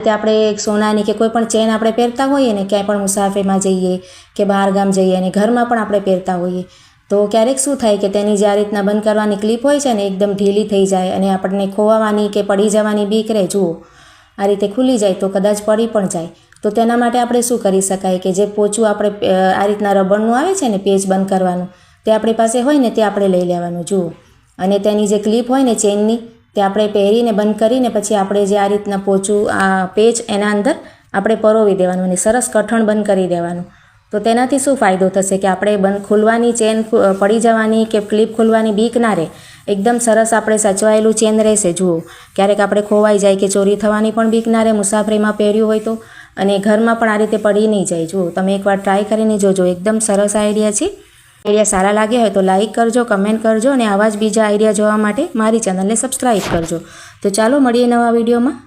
તે આપણે સોનાની કે કોઈ પણ ચેન આપણે પહેરતા હોઈએ ને ક્યાંય પણ મુસાફરીમાં જઈએ કે બહાર ગામ જઈએ અને ઘરમાં પણ આપણે પહેરતા હોઈએ તો ક્યારેક શું થાય કે તેની જે આ રીતના બંધ કરવાની ક્લિપ હોય છે ને એકદમ ઢીલી થઈ જાય અને આપણને ખોવાવાની કે પડી જવાની બીક રહે. જુઓ આ રીતે ખુલી જાય તો કદાચ પડી પણ જાય. તો તેના માટે આપણે શું કરી શકાય કે જે પોચું આપણે આ રીતના રબરનું આવે છે ને પેચ બંધ કરવાનું તે આપણી પાસે હોય ને તે આપણે લઈ લેવાનું. જુઓ અને તેની જે ક્લિપ હોય ને ચેનની તે આપણે પહેરીને બંધ કરીને પછી આપણે જે આ રીતના પોચું આ પેચ એના અંદર આપણે પરોવી દેવાનું અને સરસ કઠણ બંધ કરી દેવાનું. તો તેનાથી શું ફાયદો થશે કે આપણે ખુલવાની ચેન પડી જવાની કે ક્લિપ ખુલવાની બીક ના રહે. એકદમ સરસ આપણે સચવાયેલું ચેન રહેશે. જુઓ ક્યારેક આપણે ખોવાઈ જાય કે ચોરી થવાની પણ બીક ના રહે મુસાફરીમાં પહેર્યું હોય તો, અને ઘરમાં પણ આ રીતે પડી નહીં જાય. જુઓ તમે એકવાર ટ્રાય કરીને જોજો, એકદમ સરસ આઈડિયા છે. આઈડિયા સારા લાગ્યા હોય તો લાઇક કરજો, કમેન્ટ કરજો અને આવા જ બીજા આઈડિયા જોવા માટે મારી ચેનલને સબસ્ક્રાઈબ કરજો. તો ચાલો મળીએ નવા વિડીયોમાં.